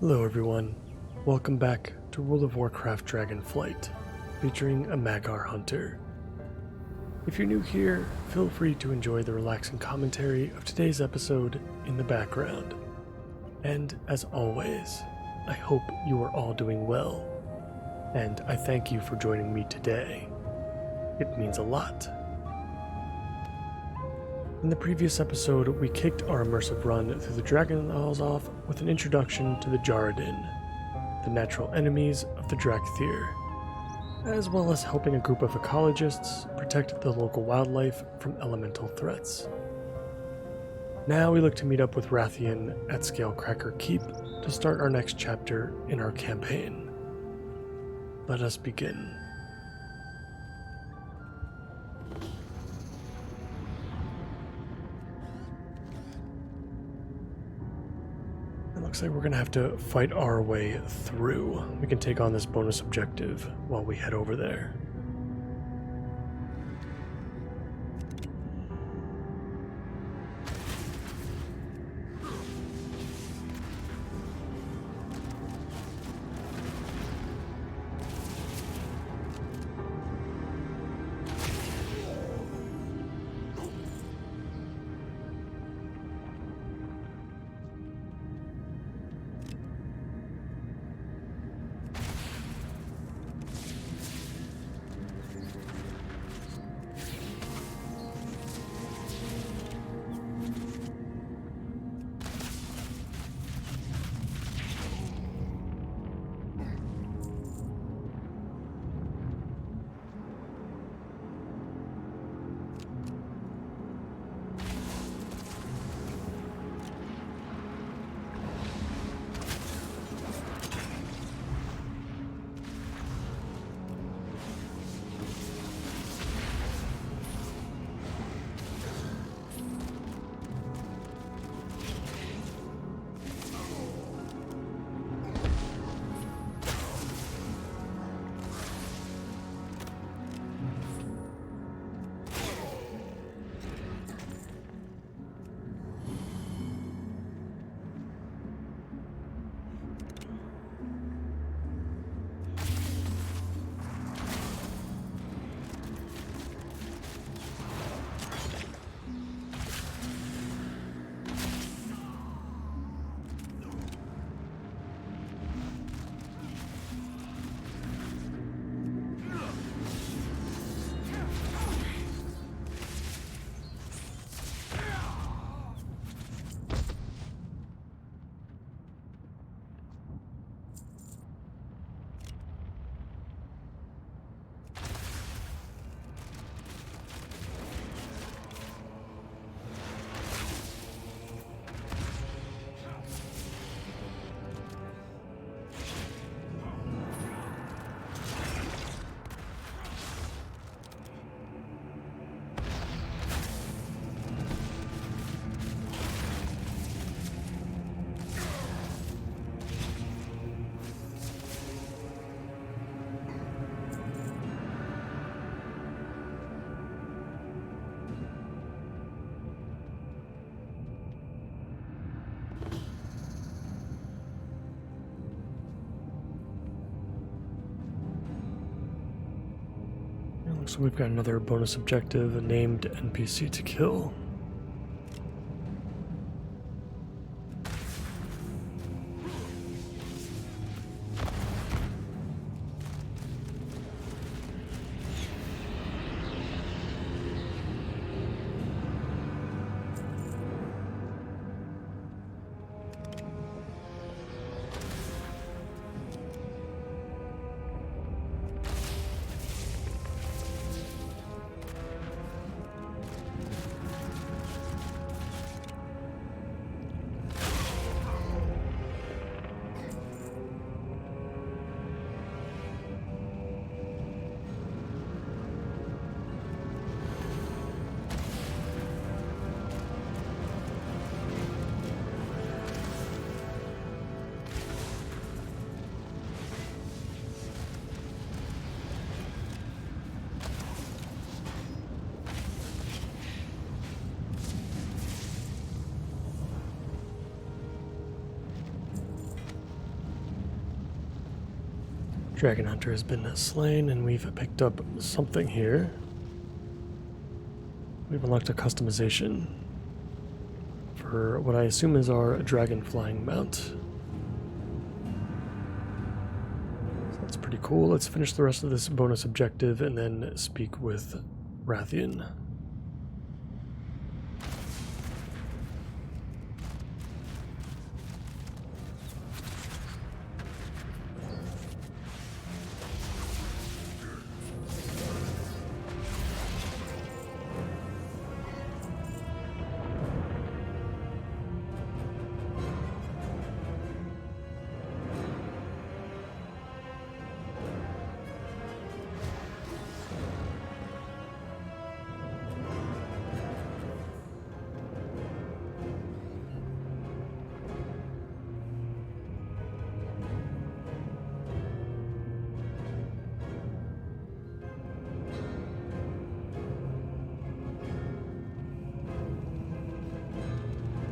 Hello everyone, welcome back to World of Warcraft Dragonflight, featuring a Mag'har hunter. If you're new here, feel free to enjoy the relaxing commentary of today's episode in the background. And as always, I hope you are all doing well, and I thank you for joining me today. It means a lot. In the previous episode, we kicked our immersive run through the Dragon Isles off with an introduction to the Jarradin, the natural enemies of the Drakthir, as well as helping a group of ecologists protect the local wildlife from elemental threats. Now we look to meet up with Rathian at Scalecracker Keep to start our next chapter in our campaign. Let us begin. Looks like we're going to have to fight our way through. We can take on this bonus objective while we head over there. So we've got another bonus objective, a named NPC to kill. Dragon Hunter has been slain, and we've picked up something here. We've unlocked a customization for what I assume is our dragon flying mount. So that's pretty cool. Let's finish the rest of this bonus objective and then speak with Rathian.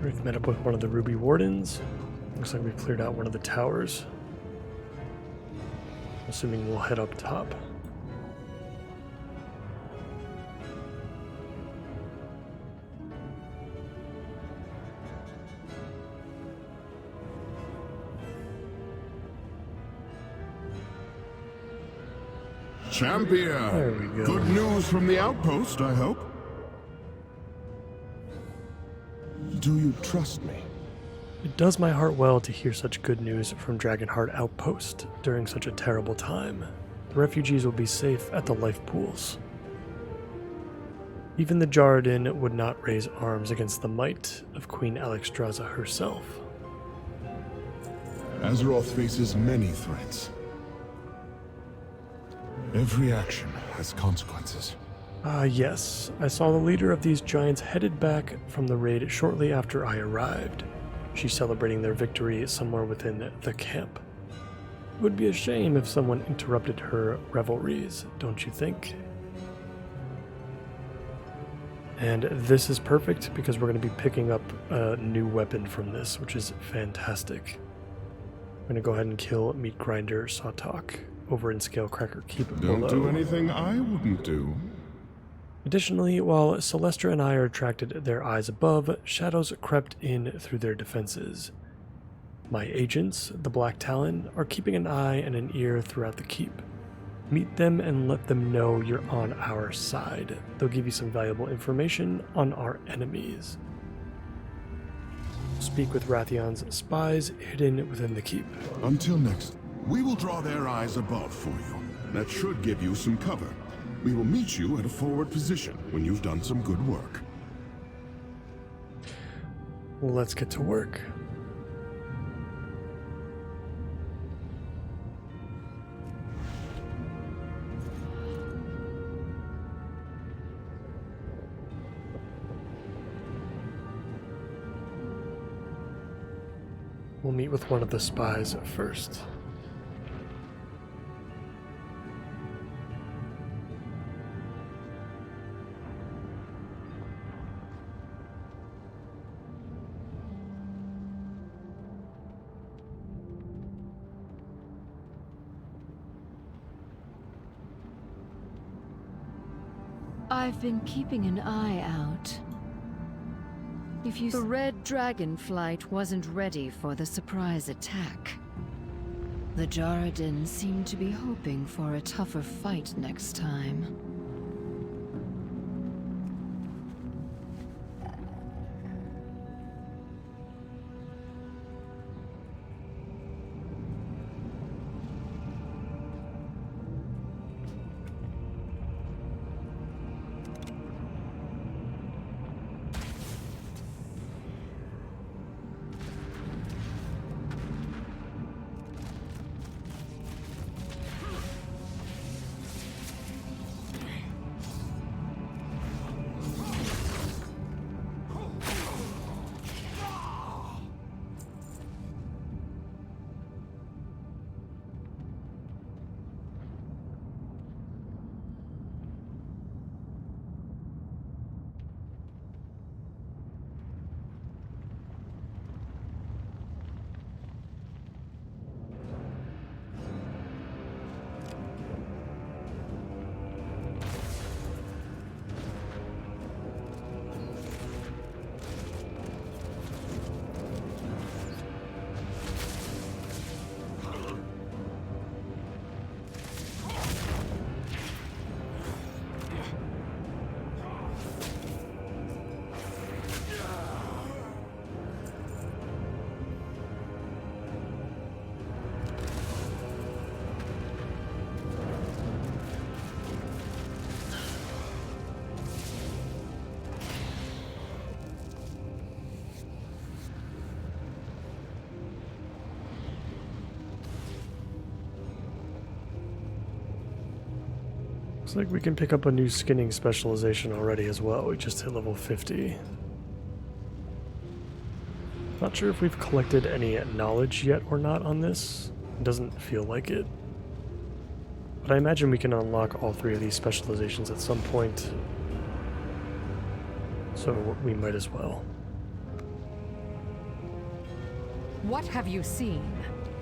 We've met up with one of the Ruby Wardens. Looks like we've cleared out one of the towers. Assuming we'll head up top. Champion! There we go. Good news from the outpost, I hope. Do you trust me? It does my heart well to hear such good news from Dragonheart Outpost during such a terrible time. The refugees will be safe at the life pools. Even the Jarradin would not raise arms against the might of Queen Alexstrasza herself. Azeroth faces many threats. Every action has consequences. Yes. I saw the leader of these giants headed back from the raid shortly after I arrived. She's celebrating their victory somewhere within the camp. It would be a shame if someone interrupted her revelries, don't you think? And this is perfect because we're going to be picking up a new weapon from this, which is fantastic. I'm going to go ahead and kill Meat Grinder Sawtalk over in Scalecracker Keep below. Don't do anything I wouldn't do. Additionally, while Celestra and I are attracted their eyes above, shadows crept in through their defenses. My agents, the Black Talon, are keeping an eye and an ear throughout the keep. Meet them and let them know you're on our side. They'll give you some valuable information on our enemies. Speak with Rathian's spies hidden within the keep. Until next, we will draw their eyes above for you. That should give you some cover. We will meet you at a forward position when you've done some good work. Let's get to work. We'll meet with one of the spies first. I've been keeping an eye out. The red Dragonflight wasn't ready for the surprise attack. The Jarradin seem to be hoping for a tougher fight next time. Looks like we can pick up a new skinning specialization already as well. We just hit level 50. Not sure if we've collected any knowledge yet or not on this. It doesn't feel like it. But I imagine we can unlock all 3 of these specializations at some point. So we might as well. What have you seen?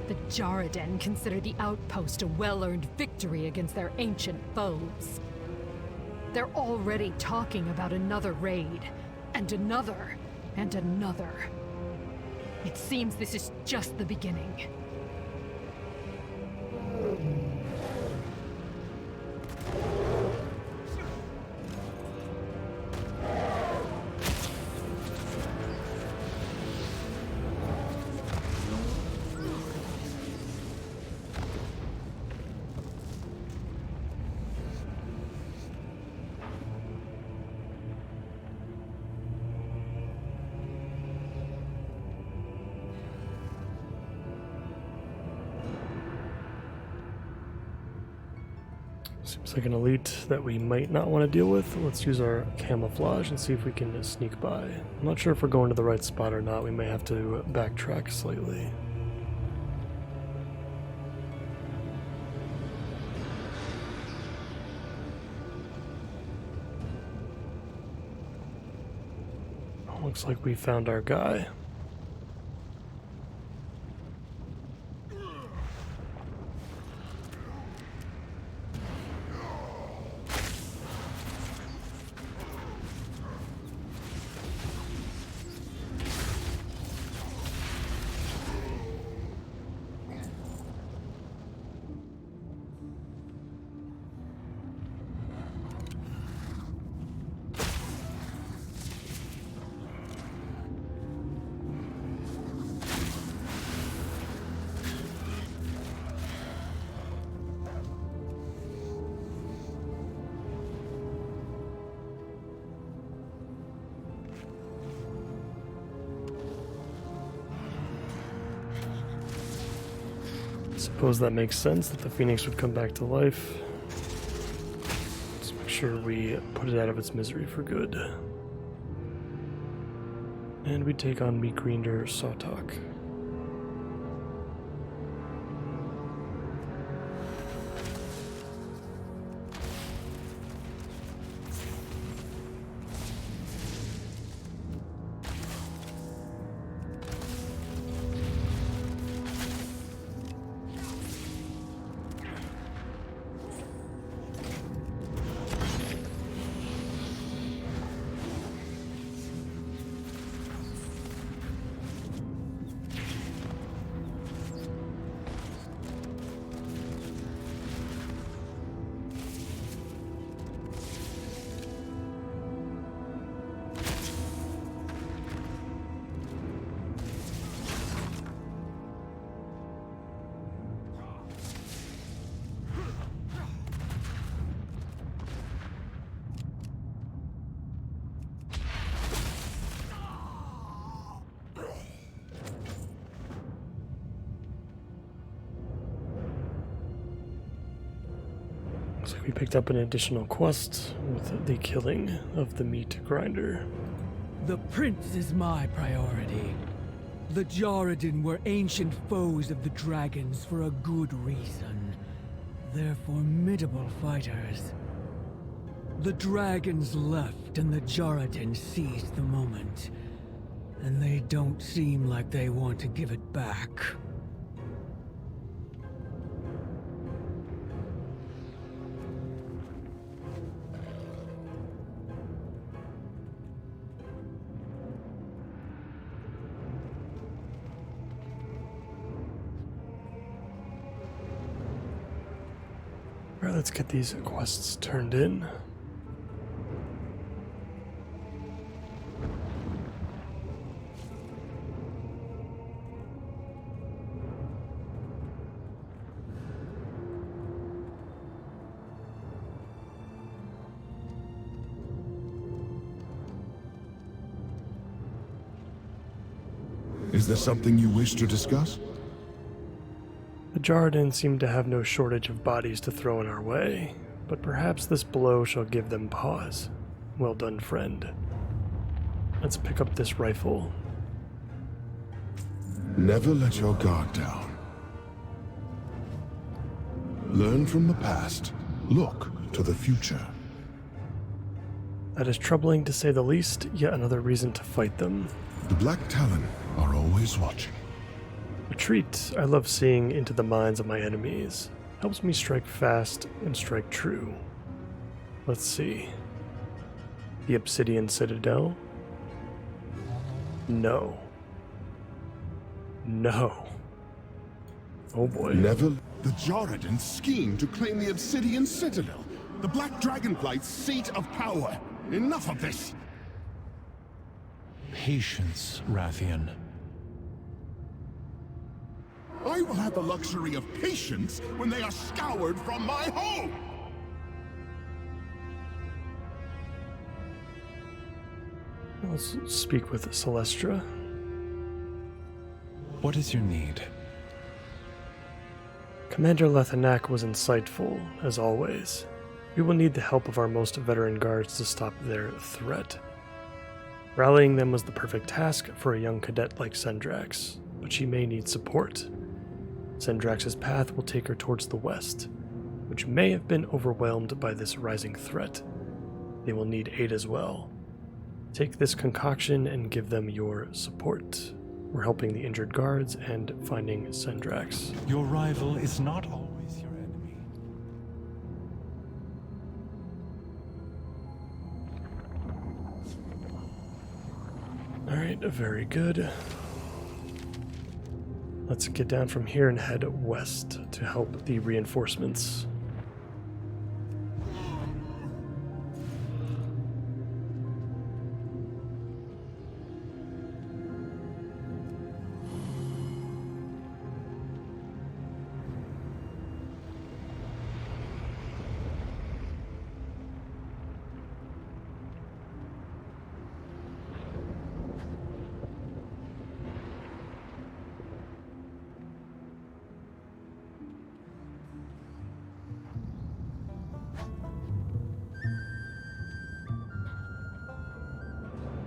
The Jarraden consider the outpost a well-earned victory against their ancient foes. They're already talking about another raid, and another, and another. It seems this is just the beginning. Seems like an elite that we might not want to deal with. Let's use our camouflage and see if we can sneak by. I'm not sure if we're going to the right spot or not. We may have to backtrack slightly. Looks like we found our guy. Suppose that makes sense that the Phoenix would come back to life. Let's make sure we put it out of its misery for good. And we take on Meat Grinder Sawtalk. Looks like we picked up an additional quest with the killing of the meat grinder. The prince is my priority. The Jarraden were ancient foes of the dragons for a good reason. They're formidable fighters. The dragons left and the Jarraden seized the moment. And they don't seem like they want to give it back. Alright, let's get these quests turned in. Is there something you wish to discuss? The Jarraden seem to have no shortage of bodies to throw in our way, but perhaps this blow shall give them pause. Well done, friend. Let's pick up this rifle. Never let your guard down. Learn from the past. Look to the future. That is troubling to say the least, yet another reason to fight them. The Black Talon are always watching. A treat. I love seeing into the minds of my enemies. Helps me strike fast and strike true. Let's see. The Obsidian Citadel? No. No. Oh boy. Never. The Jarradin scheme to claim the Obsidian Citadel. The Black Dragonflight's seat of power. Enough of this. Patience, Rathian. I will have the luxury of patience when they are scoured from my home! Let's speak with Celestra. What is your need? Commander Lethanak was insightful, as always. We will need the help of our most veteran guards to stop their threat. Rallying them was the perfect task for a young cadet like Sendrax, but she may need support. Sendrax's path will take her towards the west, which may have been overwhelmed by this rising threat. They will need aid as well. Take this concoction and give them your support. We're helping the injured guards and finding Sendrax. Your rival is not always your enemy. Alright, very good. Let's get down from here and head west to help the reinforcements.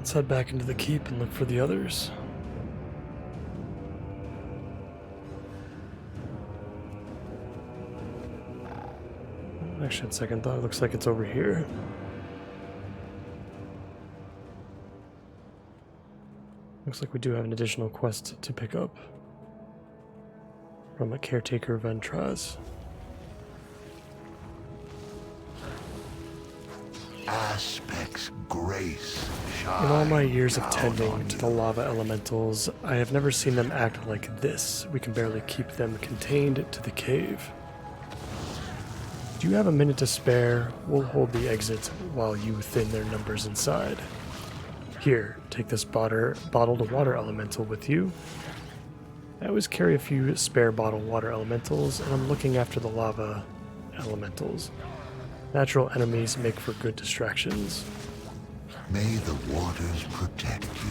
Let's head back into the keep and look for the others. Actually, on second thought, it looks like it's over here. Looks like we do have an additional quest to pick up from a caretaker Ventraz. Aspect's grace shine. In all my years of tending to the lava elementals, I have never seen them act like this. We can barely keep them contained to the cave. Do you have a minute to spare? We'll hold the exit while you thin their numbers inside. Here, take this bottled water elemental with you. I always carry a few spare bottled water elementals, and I'm looking after the lava elementals. Natural enemies make for good distractions. May the waters protect you.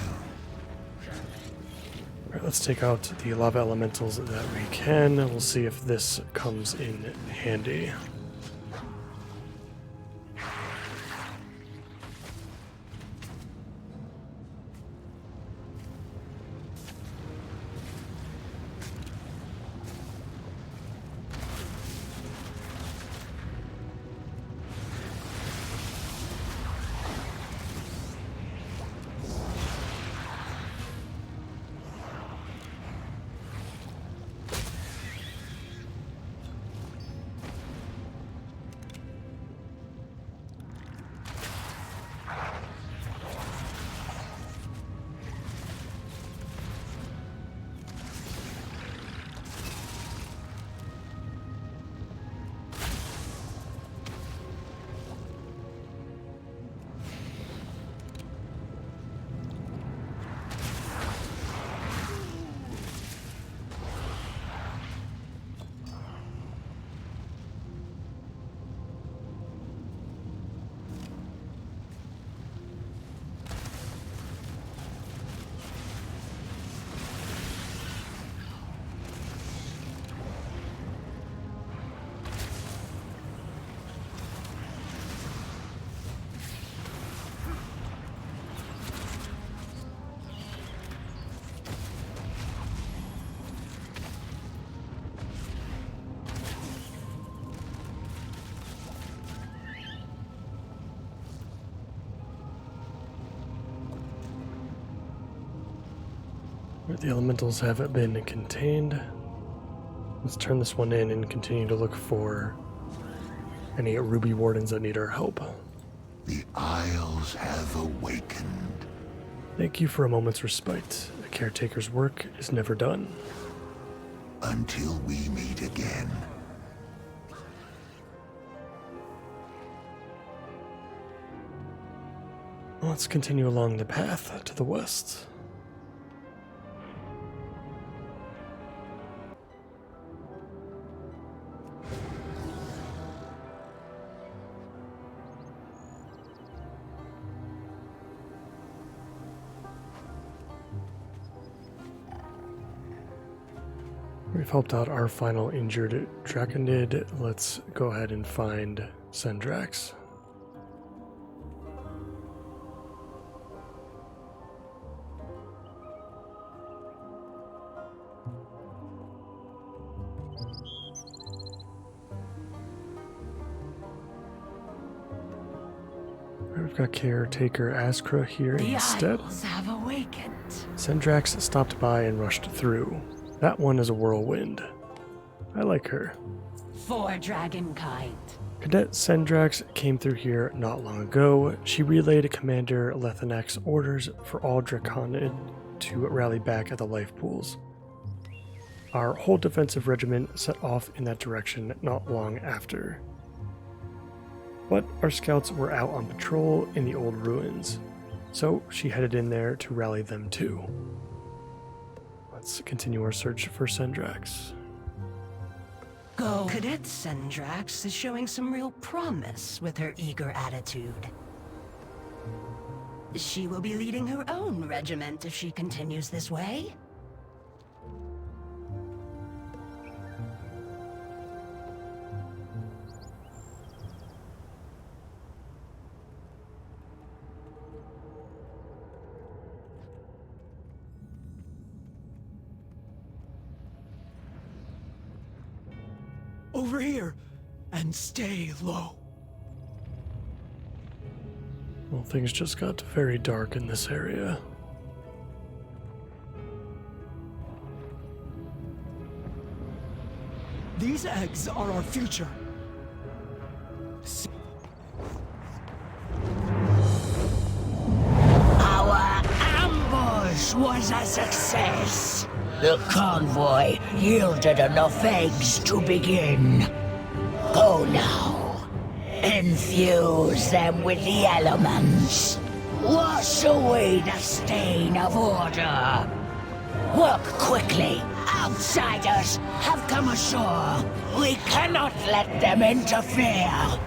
Alright, let's take out the lava elementals that we can. We'll see if this comes in handy. The elementals have been contained. Let's turn this one in and continue to look for any ruby wardens that need our help. The Isles have awakened. Thank you for a moment's respite. A caretaker's work is never done. Until we meet again. Let's continue along the path to the west. We've helped out our final injured Draconid. Let's go ahead and find Sendrax. We've got caretaker Askra here instead. The Isles have awakened. Sendrax stopped by and rushed through. That one is a whirlwind. I like her. For dragonkind. Cadet Sendrax came through here not long ago. She relayed Commander Lethanak's orders for all Draconid to rally back at the life pools. Our whole defensive regiment set off in that direction not long after. But our scouts were out on patrol in the old ruins, so she headed in there to rally them too. Let's continue our search for Sendrax. Go. Cadet Sendrax is showing some real promise with her eager attitude. She will be leading her own regiment if she continues this way. Over here, and stay low. Well, things just got very dark in this area. These eggs are our future. Our ambush was a success. The convoy yielded enough eggs to begin. Go now. Infuse them with the elements. Wash away the stain of order. Work quickly. Outsiders have come ashore. We cannot let them interfere.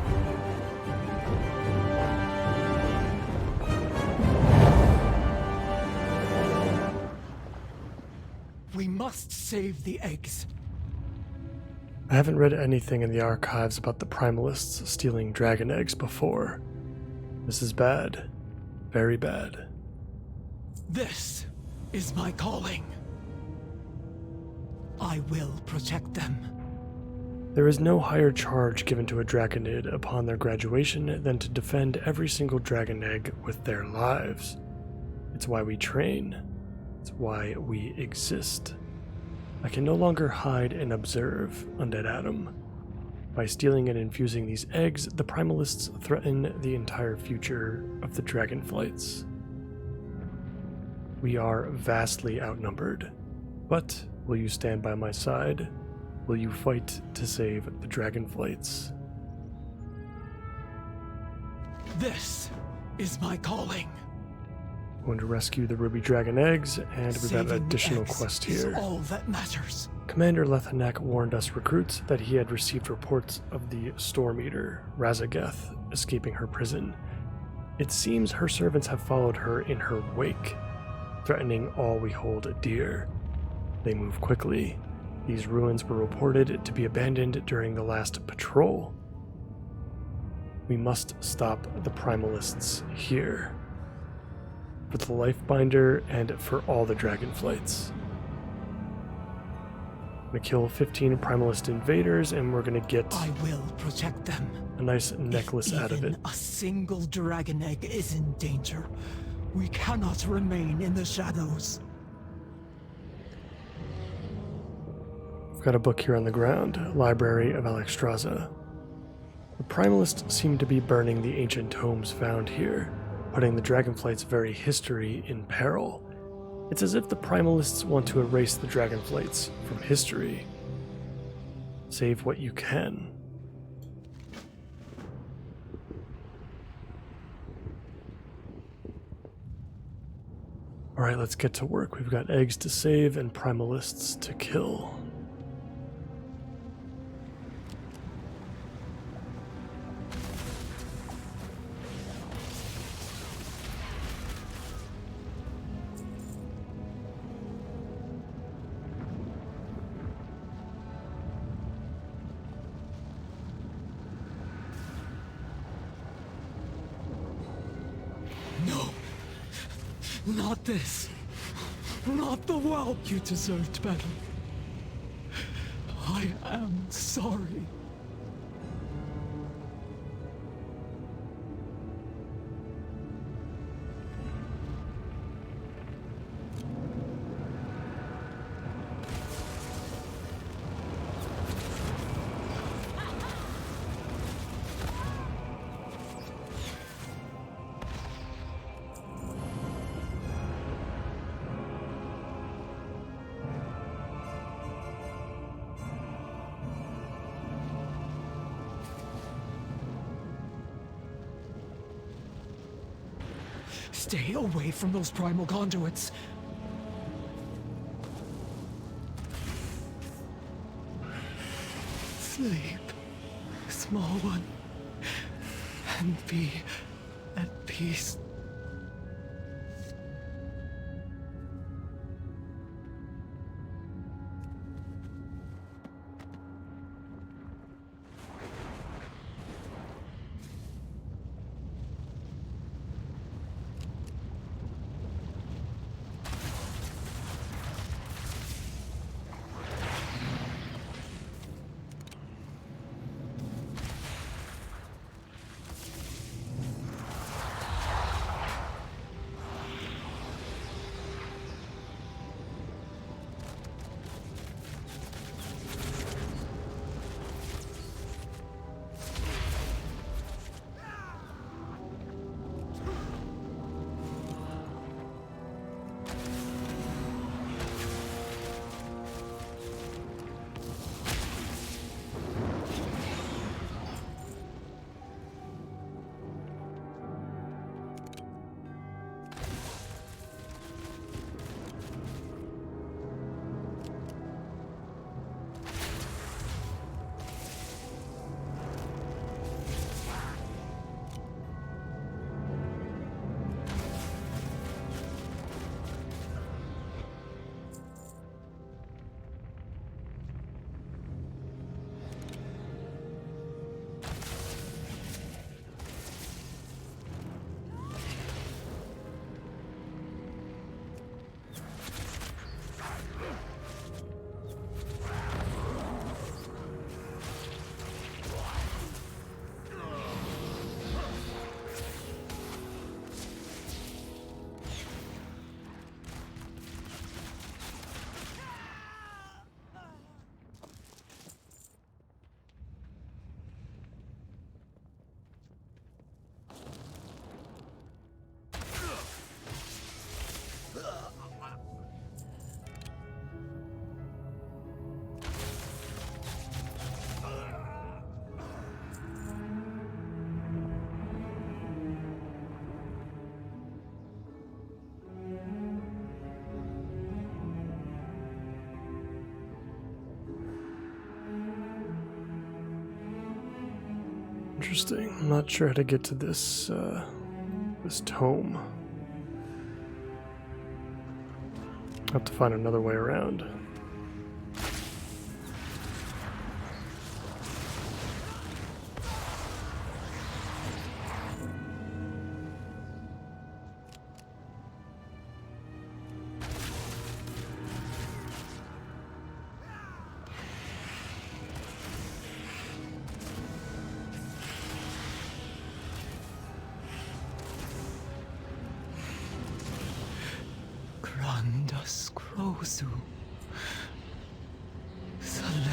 We must save the eggs. I haven't read anything in the archives about the Primalists stealing dragon eggs before. This is bad. Very bad. This is my calling. I will protect them. There is no higher charge given to a Draconid upon their graduation than to defend every single dragon egg with their lives. It's why we train. It's why we exist. I can no longer hide and observe, Undead Adam. By stealing and infusing these eggs, the Primalists threaten the entire future of the Dragonflights. We are vastly outnumbered, but will you stand by my side? Will you fight to save the Dragonflights? This is my calling. Going to rescue the Ruby Dragon eggs, and we've got an Saving additional eggs quest is here. all that matters. Commander Lethanak warned us recruits that he had received reports of the Storm Eater, Razageth, escaping her prison. It seems her servants have followed her in her wake, threatening all we hold dear. They move quickly. These ruins were reported to be abandoned during the last patrol. We must stop the Primalists here. For the Lifebinder and for all the Dragonflights. I'm gonna kill 15 Primalist invaders and we're gonna get I will protect them. a nice necklace out of it. Even a single dragon egg is in danger. We cannot remain in the shadows. got a book here on the ground, Library of Alexstrasza. The Primalists seem to be burning the ancient tomes found here, putting the Dragonflight's very history in peril. It's as if the Primalists want to erase the Dragonflights from history. Save what you can. Alright, let's get to work. We've got eggs to save and Primalists to kill. Not this. Not the world you deserved better. I am sorry. Stay away from those primal conduits. Sleep, small one, and be at peace. Interesting. I'm not sure how to get to this, this tome. I'll have to find another way around. Grandas Crosu. Salute.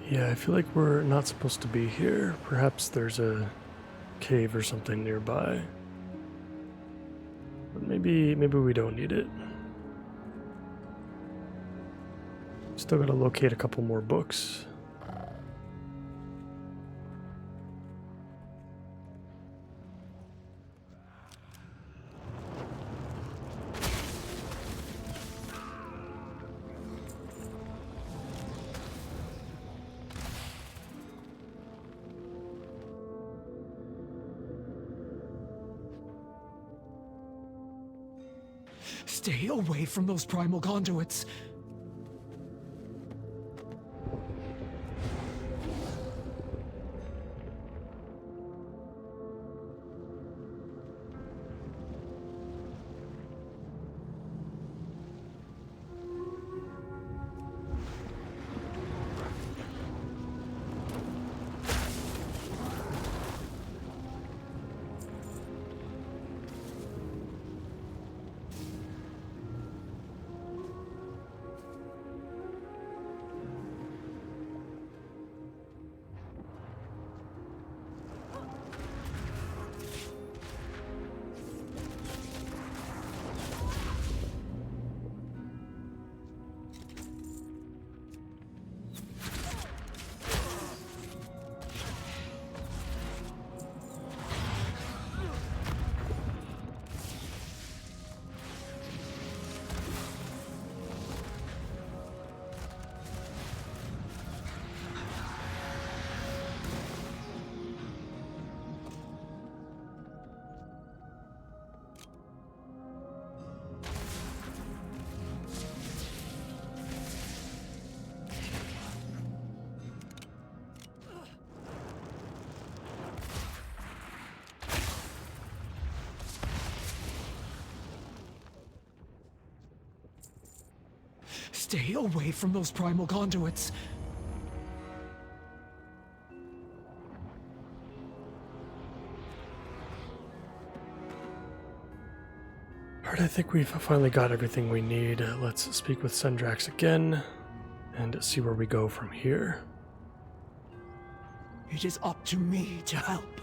Yeah, I feel like we're not supposed to be here. Perhaps there's a cave or something nearby. But maybe we don't need it. Still gotta locate a couple more books. Stay away from those primal conduits. Stay away from those primal conduits. Alright, I think we've finally got everything we need. Let's speak with Sendrax again and see where we go from here. It is up to me to help.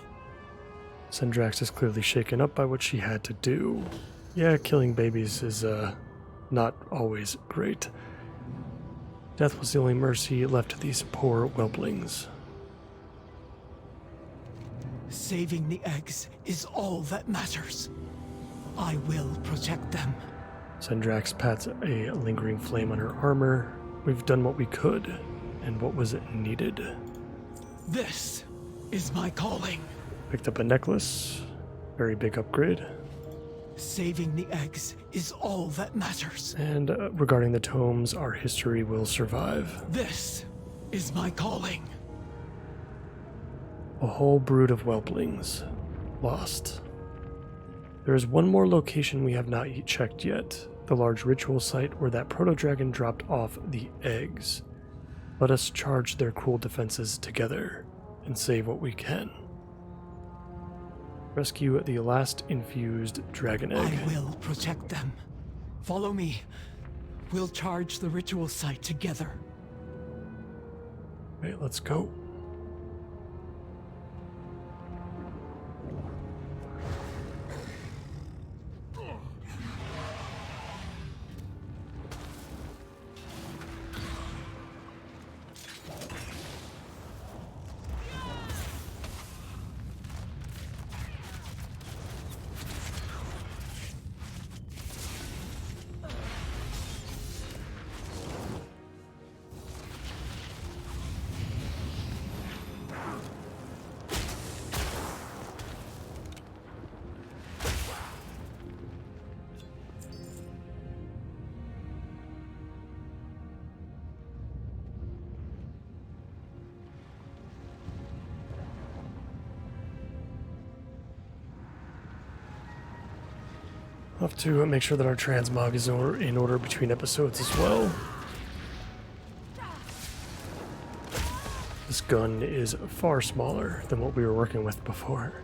Sendrax is clearly shaken up by what she had to do. Yeah, killing babies is not always great. Death was the only mercy left to these poor whelplings. Saving the eggs is all that matters. I will protect them. Sendrax pats a lingering flame on her armor. We've done what we could, and what was needed. This is my calling. Picked up a necklace. Very big upgrade. Saving the eggs is all that matters. And regarding the tomes, our history will survive. This is my calling. A whole brood of whelplings. Lost. There is one more location we have not checked yet. The large ritual site where that proto-dragon dropped off the eggs. Let us charge their cruel defenses together and save what we can. Rescue the last infused dragon egg. I will protect them. Follow me. We'll charge the ritual site together. Right, let's go. I'll have to make sure that our transmog is in order between episodes as well. This gun is far smaller than what we were working with before.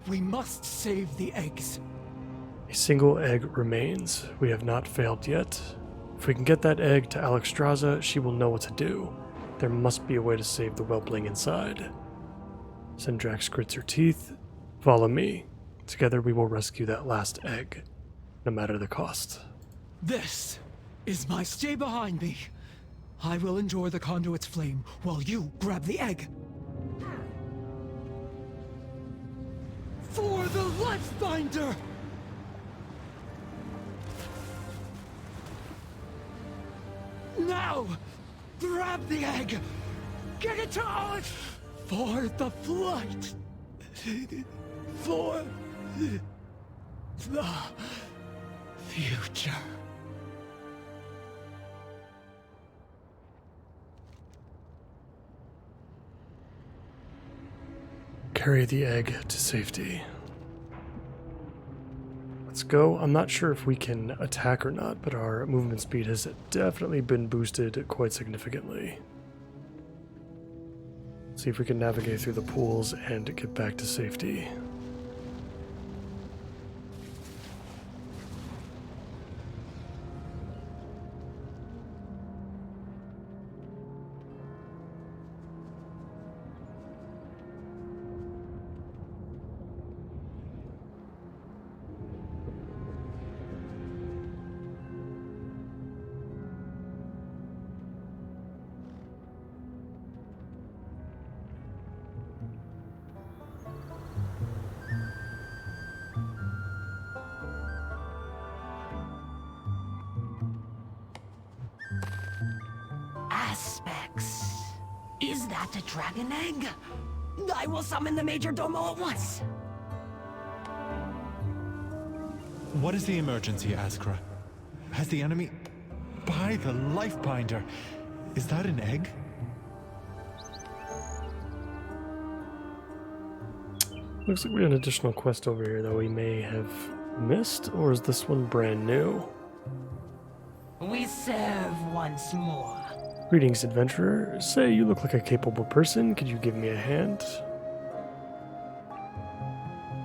We must save the eggs. A single egg remains. We have not failed yet. If we can get that egg to Alexstrasza, she will know what to do. There must be a way to save the whelpling inside. Sendrax grits her teeth. Follow me. Together we will rescue that last egg, no matter the cost. This is my stay behind me. I will endure the conduit's flame while you grab the egg. For the Lifebinder! Now! Grab the egg! Get it to Alex! For the flight! For the future. Carry the egg to safety. Let's go. I'm not sure if we can attack or not, but our movement speed has definitely been boosted quite significantly. See if we can navigate through the pools and get back to safety. Aspects. Is that a dragon egg? I will summon the Major Domo at once. What is the emergency, Askra? Has the enemy... By the Lifebinder! Is that an egg? Looks like we have an additional quest over here that we may have missed, or is this one brand new? We serve once more. Greetings, adventurer. Say, you look like a capable person. Could you give me a hand?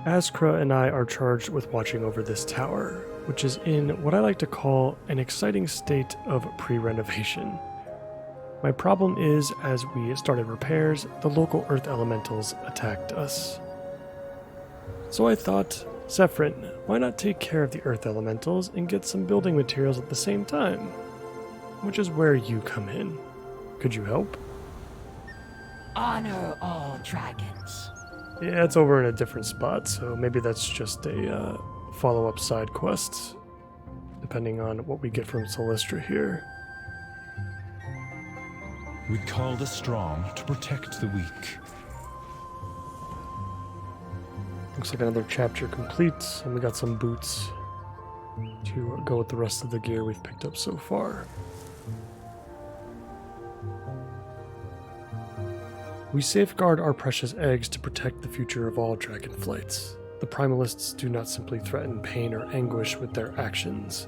Askra and I are charged with watching over this tower, which is in what I like to call an exciting state of pre-renovation. My problem is, as we started repairs, the local earth elementals attacked us. So I thought, Zephyrin, why not take care of the earth elementals and get some building materials at the same time? Which is where you come in. Could you help? Honor all dragons. Yeah, it's over in a different spot, so maybe that's just a follow-up side quest, depending on what we get from Solistra here. We call the strong to protect the weak. Looks like another chapter complete, and we got some boots to go with the rest of the gear we've picked up so far. We safeguard our precious eggs to protect the future of all Dragonflights. The Primalists do not simply threaten pain or anguish with their actions.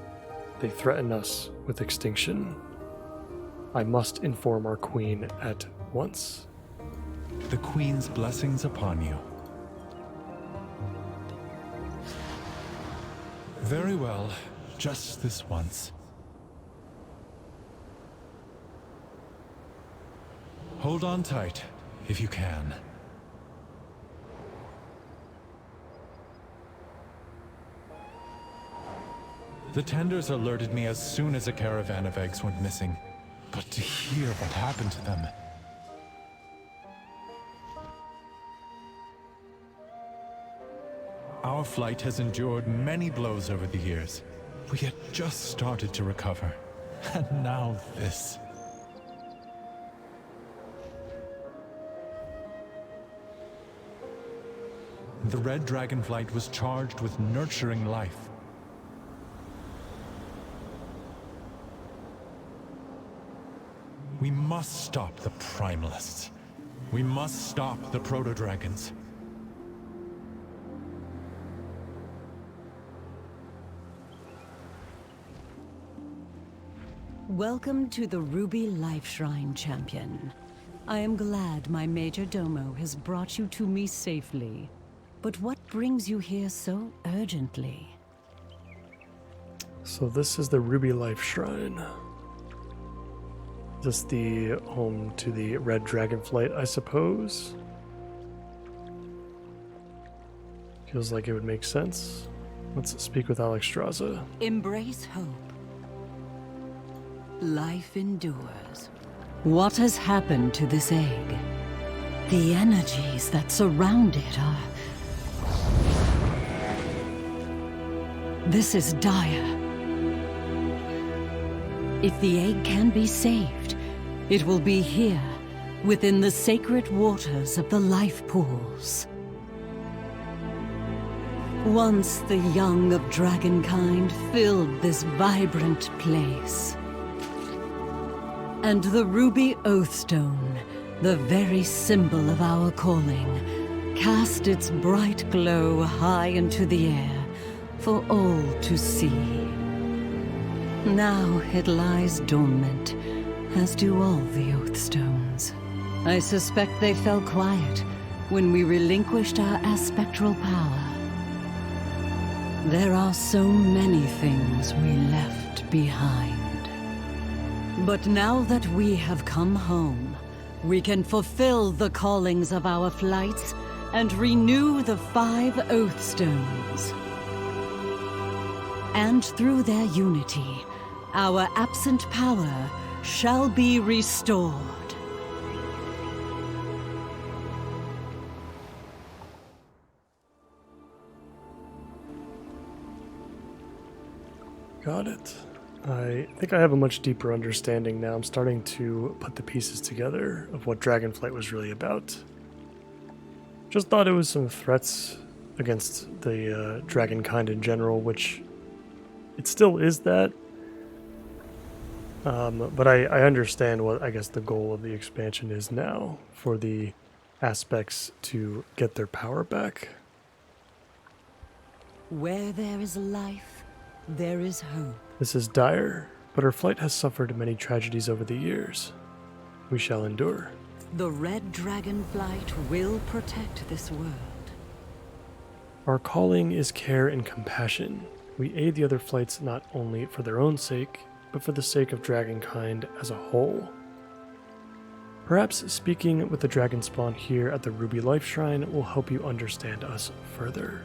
They threaten us with extinction. I must inform our queen at once. The Queen's blessings upon you. Very well, just this once. Hold on tight, if you can. The tenders alerted me as soon as a caravan of eggs went missing. But to hear what happened to them... Our flight has endured many blows over the years. We had just started to recover. And now this. The Red Dragonflight was charged with nurturing life. We must stop the Primalists. We must stop the Proto-Dragons. Welcome to the Ruby Life Shrine, Champion. I am glad my Major Domo has brought you to me safely. But what brings you here so urgently? So this is the Ruby Life Shrine. Is this the home to the red Dragonflight, I suppose? Feels like it would make sense. Let's speak with Alexstrasza. Embrace hope. Life endures. What has happened to this egg? The energies that surround it are... This is dire. If the egg can be saved, it will be here, within the sacred waters of the life pools. Once the young of dragonkind filled this vibrant place. And the ruby oathstone, the very symbol of our calling, cast its bright glow high into the air for all to see. Now it lies dormant, as do all the oathstones. I suspect they fell quiet when we relinquished our aspectral power. There are so many things we left behind. But now that we have come home, we can fulfill the callings of our flights and renew the 5 Oathstones. And through their unity, our absent power shall be restored. Got it. I think I have a much deeper understanding now. I'm starting to put the pieces together of what Dragonflight was really about. Just thought it was some threats against the dragonkind in general, which it still is that. But I understand what I guess the goal of the expansion is now for the aspects to get their power back. Where there is life, there is hope. This is dire, but our flight has suffered many tragedies over the years. We shall endure. The red Dragonflight will protect this world. Our calling is care and compassion. We aid the other flights not only for their own sake, but for the sake of dragonkind as a whole. Perhaps speaking with the dragon spawn here at the Ruby Life Shrine will help you understand us further.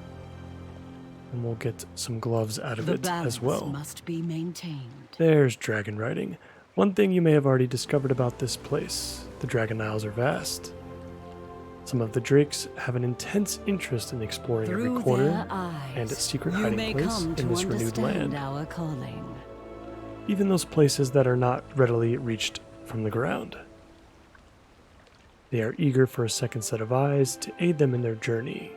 And we'll get some gloves out of it as well. Must be maintained. There's dragon riding. One thing you may have already discovered about this place: the Dragon Isles are vast. Some of the drakes have an intense interest in exploring every corner and secret hiding place in this renewed land. Our calling. Even those places that are not readily reached from the ground. They are eager for a second set of eyes to aid them in their journey,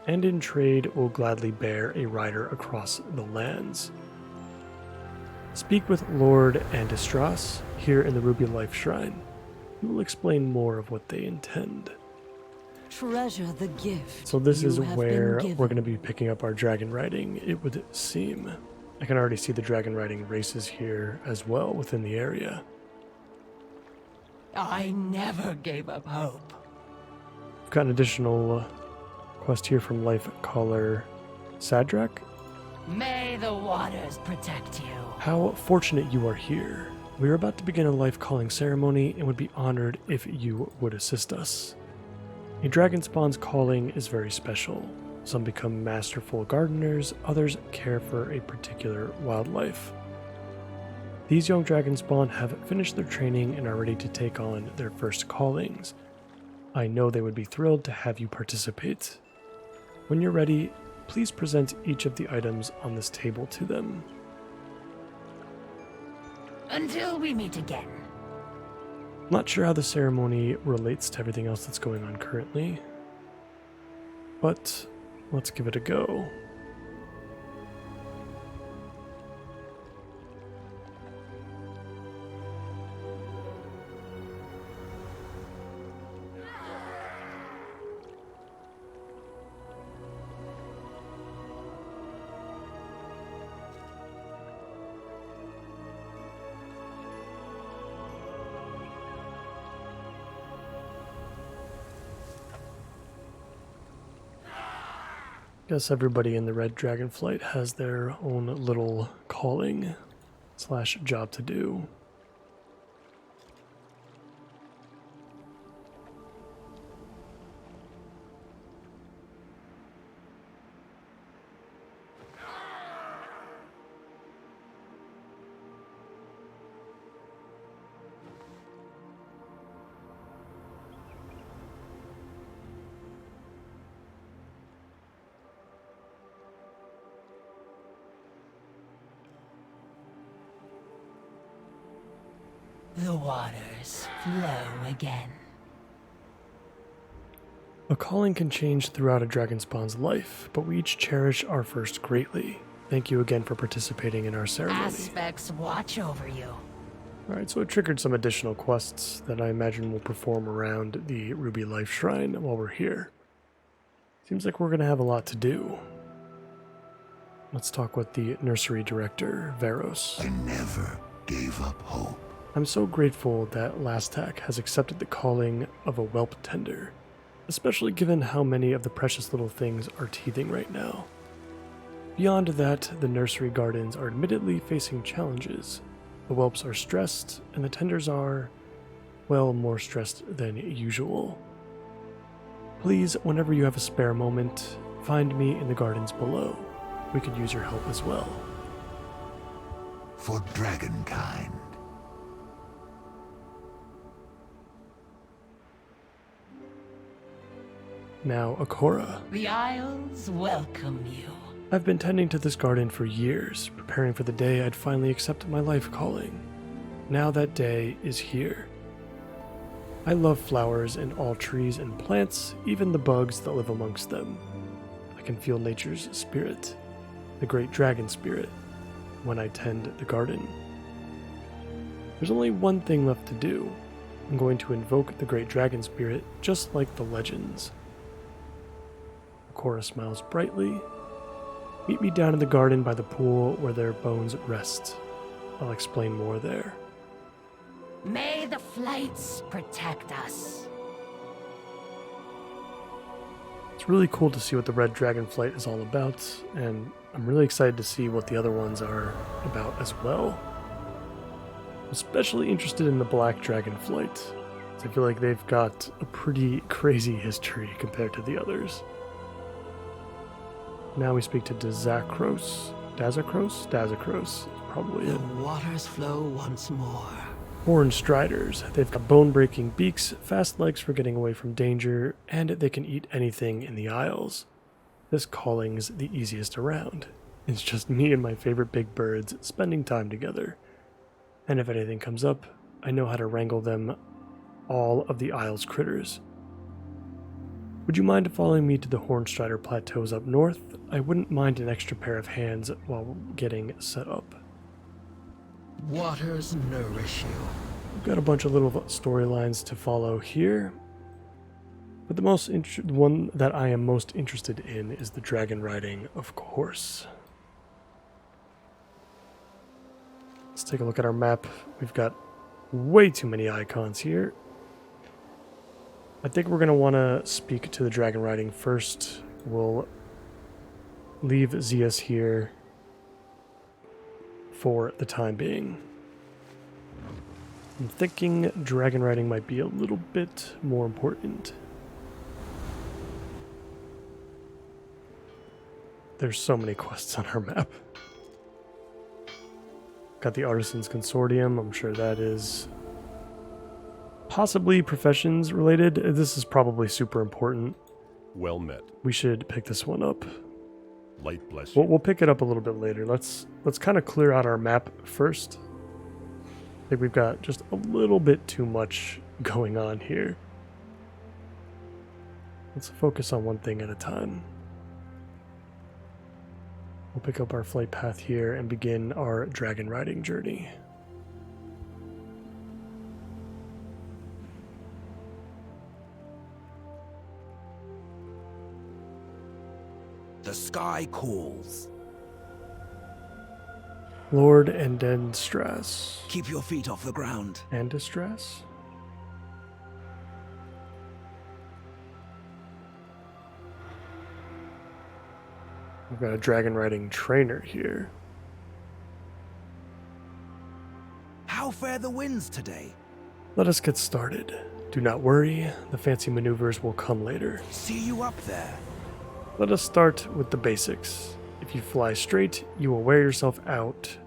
and in trade will gladly bear a rider across the lands. Speak with Lord Andistras here in the Ruby Life Shrine. He will explain more of what they intend. Treasure the gift. So this is where we're going to be picking up our dragon riding, it would seem. I can already see the dragon riding races here as well within the area. I never gave up hope. We've got an additional quest here from Life Caller Sadrak. May the waters protect you. How fortunate you are here. We are about to begin a life calling ceremony and would be honored if you would assist us. A dragon spawn's calling is very special. Some become masterful gardeners, others care for a particular wildlife. These young dragon spawn have finished their training and are ready to take on their first callings. I know they would be thrilled to have you participate. When you're ready, please present each of the items on this table to them. Until we meet again. Not sure how the ceremony relates to everything else that's going on currently, but let's give it a go. Guess everybody in the Red Dragonflight has their own little calling / job to do. The waters flow again. A calling can change throughout a dragon spawn's life, but we each cherish our first greatly. Thank you again for participating in our ceremony. Aspects watch over you. Alright, so it triggered some additional quests that I imagine will perform around the Ruby Life Shrine while we're here. Seems like we're going to have a lot to do. Let's talk with the nursery director, Veros. I never gave up hope. I'm so grateful that Lastak has accepted the calling of a whelp tender, especially given how many of the precious little things are teething right now. Beyond that, the nursery gardens are admittedly facing challenges. The whelps are stressed, and the tenders are, well, more stressed than usual. Please, whenever you have a spare moment, find me in the gardens below. We could use your help as well. For dragonkind. Now, Akora. The Isles welcome you. I've been tending to this garden for years, preparing for the day I'd finally accept my life calling. Now that day is here. I love flowers and all trees and plants, even the bugs that live amongst them. I can feel nature's spirit, the great dragon spirit, when I tend the garden. There's only one thing left to do. I'm going to invoke the great dragon spirit, just like the legends. Cora smiles brightly. Meet me down in the garden by the pool where their bones rest. I'll explain more there. May the flights protect us. It's really cool to see what the Red Dragonflight is all about, and I'm really excited to see what the other ones are about as well. I'm especially interested in the Black Dragonflight, because I feel like they've got a pretty crazy history compared to the others. Now we speak to Dazakros, probably it. The waters flow once more. Horned Striders. They've got bone-breaking beaks, fast legs for getting away from danger, and they can eat anything in the Isles. This calling's the easiest around. It's just me and my favorite big birds spending time together. And if anything comes up, I know how to wrangle them, all of the Isles critters. Would you mind following me to the Hornstrider Plateaus up north? I wouldn't mind an extra pair of hands while getting set up. Waters nourish you. We've got a bunch of little storylines to follow here. But the one that I am most interested in is the dragon riding, of course. Let's take a look at our map. We've got way too many icons here. I think we're going to want to speak to the dragon riding first. We'll leave Zeus here for the time being. I'm thinking dragon riding might be a little bit more important. There's so many quests on our map. Got the Artisans Consortium. I'm sure that is possibly professions related. This is probably super important. Well met. We should pick this one up. Light bless you. We'll pick it up a little bit later. Let's kind of clear out our map first. I think we've got just a little bit too much going on here. Let's focus on one thing at a time. We'll pick up our flight path here and begin our dragon riding journey. The sky calls. Lord Endestras. Keep your feet off the ground. Endestras? We've got a dragon riding trainer here. How fare the winds today? Let us get started. Do not worry, the fancy maneuvers will come later. See you up there. Let us start with the basics. If you fly straight, you will wear yourself out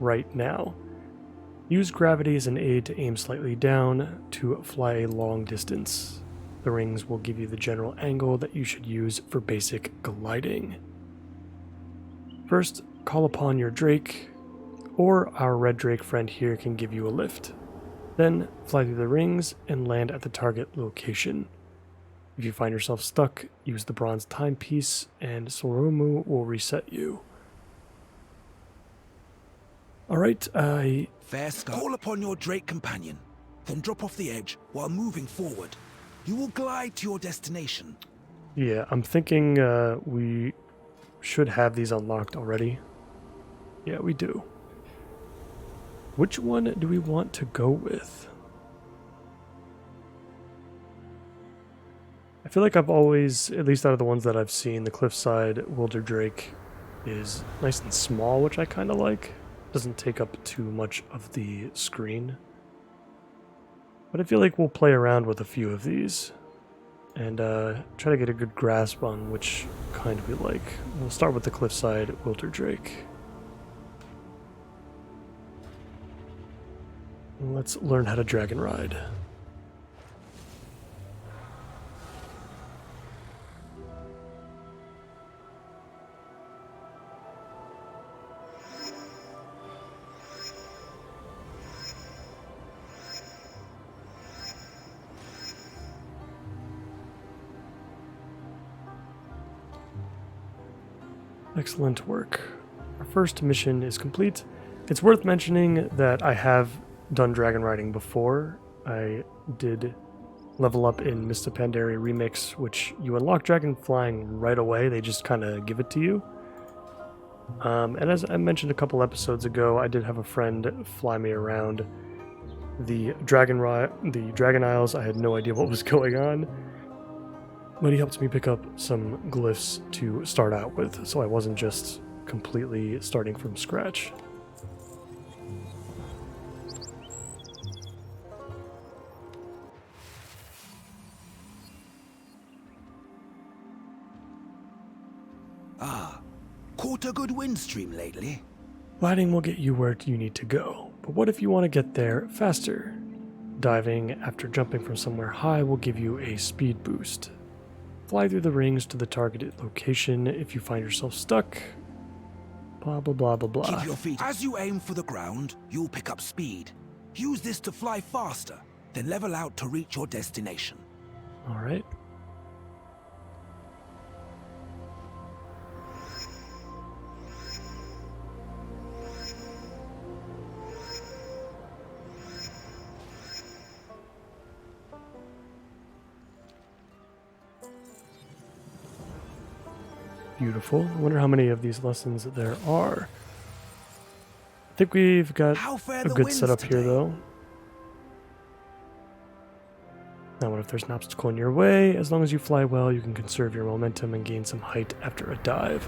right now. Use gravity as an aid to aim slightly down to fly a long distance. The rings will give you the general angle that you should use for basic gliding. First, call upon your Drake, or our red Drake friend here can give you a lift. Then, fly through the rings and land at the target location. If you find yourself stuck, use the bronze timepiece and Soromu will reset you. Alright, Fair sky. Call upon your Drake companion, then drop off the edge while moving forward. You will glide to your destination. Yeah, I'm thinking we should have these unlocked already. Yeah, we do. Which one do we want to go with? I feel like I've always, at least out of the ones that I've seen, the Cliffside Wilder Drake is nice and small, which I kind of like. Doesn't take up too much of the screen. But I feel like we'll play around with a few of these and try to get a good grasp on which kind we like. We'll start with the Cliffside Wilder Drake. Let's learn how to dragon ride. Excellent work. Our first mission is complete. It's worth mentioning that I have done dragon riding before. I did level up in Mr. Pandaria Remix, which you unlock dragon flying right away. They just kind of give it to you. And as I mentioned a couple episodes ago, I did have a friend fly me around the Dragon Isles. I had no idea what was going on, but he helped me pick up some glyphs to start out with, so I wasn't just completely starting from scratch. Caught a good wind stream lately? Gliding will get you where you need to go, but what if you want to get there faster? Diving after jumping from somewhere high will give you a speed boost. Fly through the rings to the targeted location if you find yourself stuck. Blah blah blah blah blah. Keep your feet. As you aim for the ground, you'll pick up speed. Use this to fly faster, then level out to reach your destination. Alright. Beautiful. I wonder how many of these lessons there are. I think we've got a good setup here, though. Now, what if there's an obstacle in your way? As long as you fly well, you can conserve your momentum and gain some height after a dive.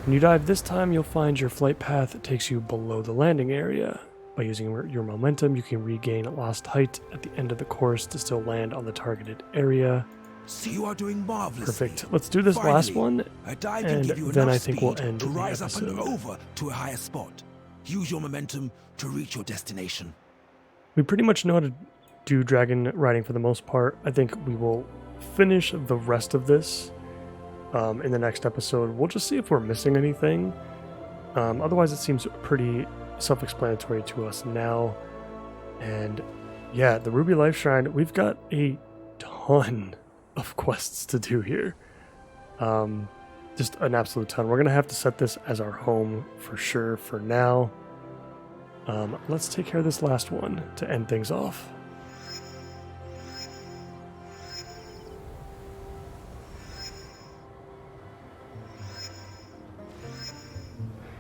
When you dive this time, you'll find your flight path takes you below the landing area. By using your momentum, you can regain lost height at the end of the course to still land on the targeted area. See, you are doing marvelously. Perfect. Let's do this last one, a dive and give you then I enough think we'll speed end to the rise episode. up and over to a higher spot. Use your momentum to reach your destination. We pretty much know how to do dragon riding for the most part. I think we will finish the rest of this in the next episode. We'll just see if we're missing anything. Otherwise, it seems pretty self-explanatory to us now. And yeah, the Ruby Life Shrine, we've got a ton of quests to do here. Just an absolute ton. We're gonna have to set this as our home for sure for now. Let's take care of this last one to end things off.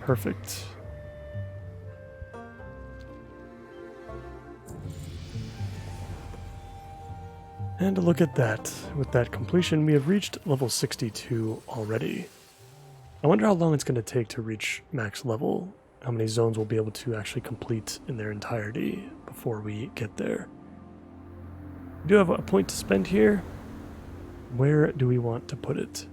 Perfect. And look at that. With that completion, we have reached level 62 already. I wonder how long it's going to take to reach max level, how many zones we'll be able to actually complete in their entirety before we get there. We do have a point to spend here. Where do we want to put it?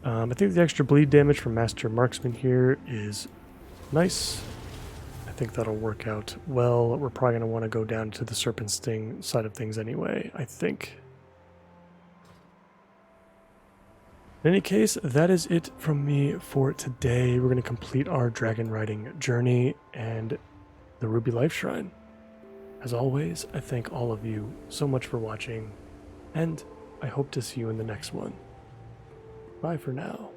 I think the extra bleed damage from Master Marksman here is nice. I think that'll work out well. We're probably going to want to go down to the Serpent Sting side of things anyway, I think. In any case, that is it from me for today. We're going to complete our dragon riding journey and the Ruby Life Shrine. As always, I thank all of you so much for watching, and I hope to see you in the next one. Bye for now.